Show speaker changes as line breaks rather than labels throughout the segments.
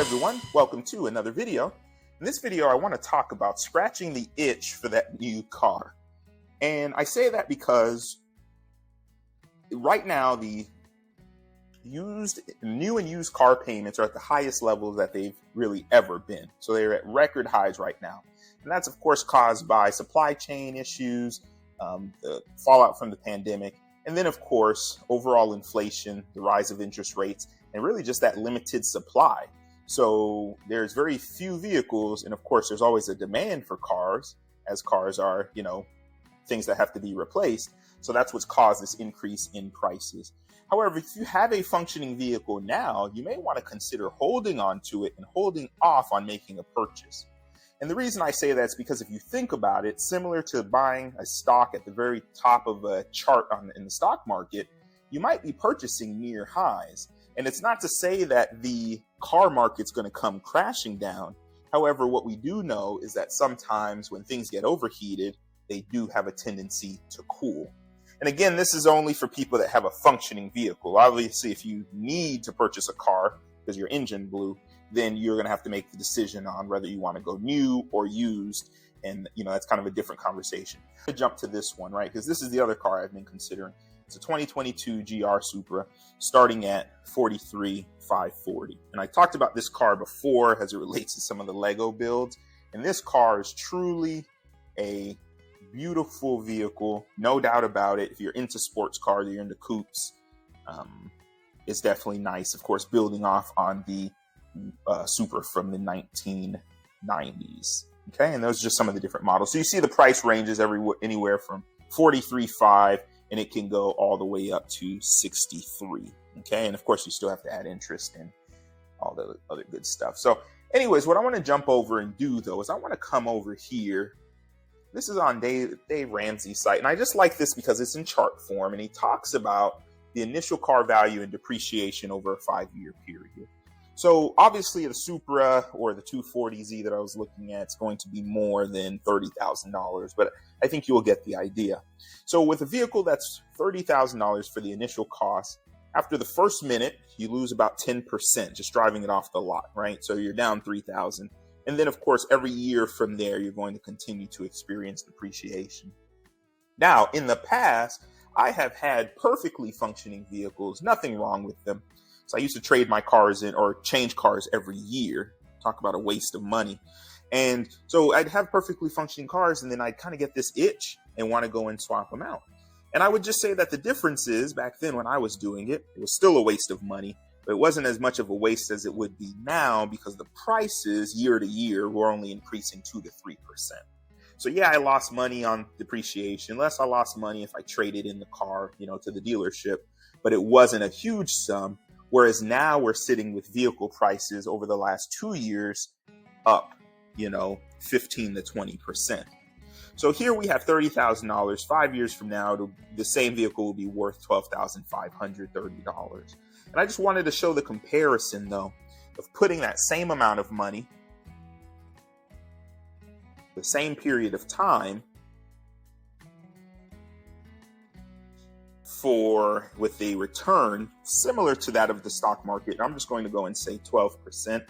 everyone, welcome to another video. In this video, I want to talk about scratching the itch for that new car. And I say that because right now the new and used car payments are at the highest levels that they've really ever been. So they're at record highs right now. And that's of course caused by supply chain issues, the fallout from the pandemic, and then of course overall inflation, the rise of interest rates, and really just that limited supply. So there's very few vehicles, and of course there's always a demand for cars, as cars are, things that have to be replaced. So that's what's caused this increase in prices. However, if you have a functioning vehicle now, you may want to consider holding on to it and holding off on making a purchase. And the reason I say that is because if you think about it, similar to buying a stock at the very top of a chart in the stock market, you might be purchasing near highs. And it's not to say that the car market's going to come crashing down. However, what we do know is that sometimes when things get overheated, they do have a tendency to cool. And again, this is only for people that have a functioning vehicle. Obviously, if you need to purchase a car because your engine blew, then you're going to have to make the decision on whether you want to go new or used. And, that's kind of a different conversation. To jump to this one, right? Because this is the other car I've been considering. It's a 2022 GR Supra starting at $43,540. And I talked about this car before as it relates to some of the Lego builds. And this car is truly a beautiful vehicle, no doubt about it. If you're into sports cars, you're into coupes, it's definitely nice. Of course, building off on the Supra from the 1990s. Okay, and those are just some of the different models. So you see the price ranges anywhere from $43,500, and it can go all the way up to $63,000. Okay, and of course you still have to add interest and all the other good stuff. So anyways, what I want to jump over and do though is I want to come over here. This is on Dave Ramsey's site, and I just like this because it's in chart form, and he talks about the initial car value and depreciation over a 5-year period. So obviously the Supra or the 240Z that I was looking at is going to be more than $30,000, but I think you'll get the idea. So with a vehicle that's $30,000 for the initial cost, after the first minute, you lose about 10% just driving it off the lot, right? So you're down $3,000. And then of course, every year from there, you're going to continue to experience depreciation. Now, in the past, I have had perfectly functioning vehicles, nothing wrong with them. So I used to trade my cars in or change cars every year. Talk about a waste of money. And so I'd have perfectly functioning cars, and then I'd kind of get this itch and want to go and swap them out. And I would just say that the difference is back then when I was doing it, it was still a waste of money, but it wasn't as much of a waste as it would be now because the prices year to year were only increasing 2 to 3%. So yeah, I lost money on depreciation. Less I lost money if I traded in the car, to the dealership, but it wasn't a huge sum. Whereas now we're sitting with vehicle prices over the last 2 years up, 15 to 20%. So here we have $30,000. 5 years from now, the same vehicle will be worth $12,530. And I just wanted to show the comparison, though, of putting that same amount of money, the same period of time, with a return similar to that of the stock market. I'm just going to go and say 12%.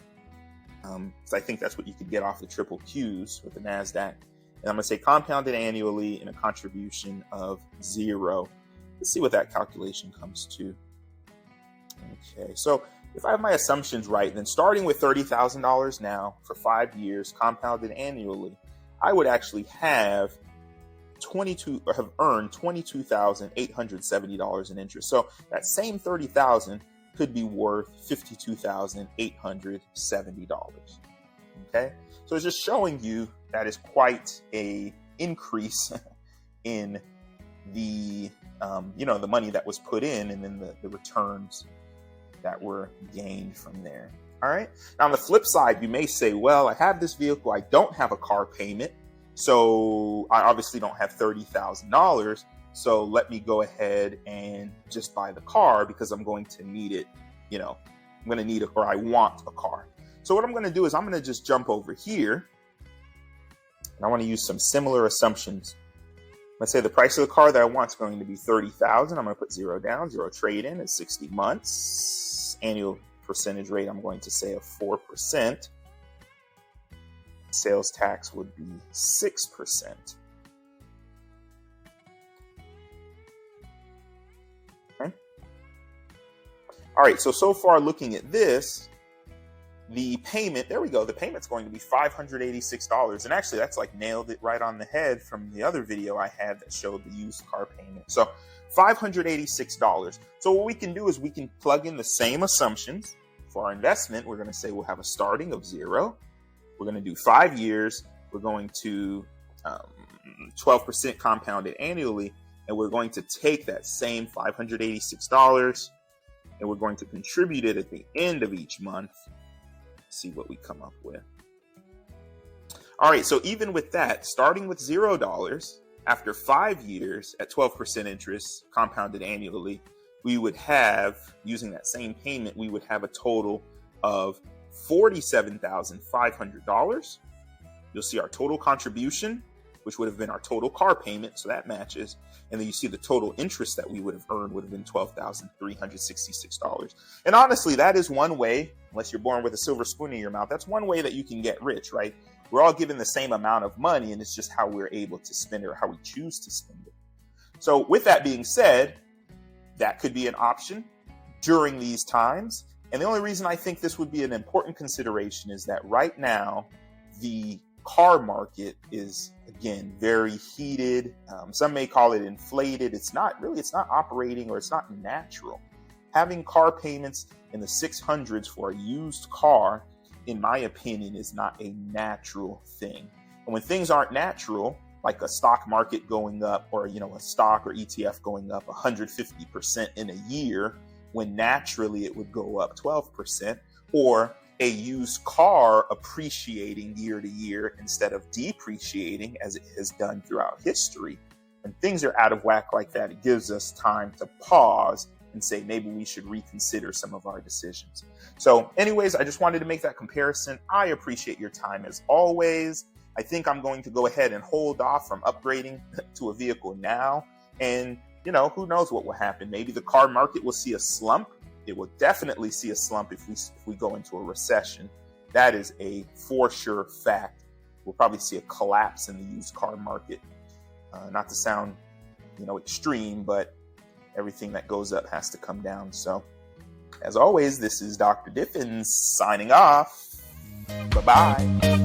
Because I think that's what you could get off the triple Qs with the NASDAQ. And I'm going to say compounded annually in a contribution of 0. Let's see what that calculation comes to. Okay, so if I have my assumptions right, then starting with $30,000 now for 5 years, compounded annually, I would actually have earned $22,870 in interest. So that same $30,000 could be worth $52,870. Okay, so it's just showing you that is quite a increase in the the money that was put in, and then the returns that were gained from there. All right. Now on the flip side, you may say, well, I have this vehicle, I don't have a car payment. So I obviously don't have $30,000. So let me go ahead and just buy the car because I'm going to need it. I'm going to need it, or I want a car. So what I'm going to do is I'm going to just jump over here. And I want to use some similar assumptions. Let's say the price of the car that I want is going to be $30,000. I'm going to put 0 down, 0 trade in at 60 months. Annual percentage rate, I'm going to say of 4%. Sales tax would be 6%. Okay. All right, so far looking at this, the payment, there we go, the payment's going to be $586. And actually, that's like nailed it right on the head from the other video I had that showed the used car payment. So $586. So what we can do is we can plug in the same assumptions. For our investment, we're going to say we'll have a starting of 0. We're going to do 5 years. We're going to 12% compounded annually. And we're going to take that same $586 and we're going to contribute it at the end of each month. See what we come up with. All right, so even with that, starting with $0, after 5 years at 12% interest compounded annually, we would have, using that same payment, we would have a total of $47,500. You'll see our total contribution, which would have been our total car payment, so that matches. And then you see the total interest that we would have earned would have been $12,366. And honestly, that is one way, unless you're born with a silver spoon in your mouth, that's one way that you can get rich, right? We're all given the same amount of money, and it's just how we're able to spend it or how we choose to spend it. So with that being said, that could be an option during these times. And the only reason I think this would be an important consideration is that right now, the car market is, again, very heated. Some may call it inflated. It's not operating, or it's not natural. Having car payments in the 600s for a used car, in my opinion, is not a natural thing. And when things aren't natural, like a stock market going up, or a stock or ETF going up 150% in a year, when naturally it would go up 12%, or a used car appreciating year to year instead of depreciating as it has done throughout history. When things are out of whack like that, it gives us time to pause and say, maybe we should reconsider some of our decisions. So anyways, I just wanted to make that comparison. I appreciate your time as always. I think I'm going to go ahead and hold off from upgrading to a vehicle now. And, who knows what will happen. Maybe the car market will see a slump. It will definitely see a slump if we go into a recession. That is a for sure fact. We'll probably see a collapse in the used car market. Not to sound, extreme, but everything that goes up has to come down. So, as always, this is Dr. Diffins signing off. Bye-bye.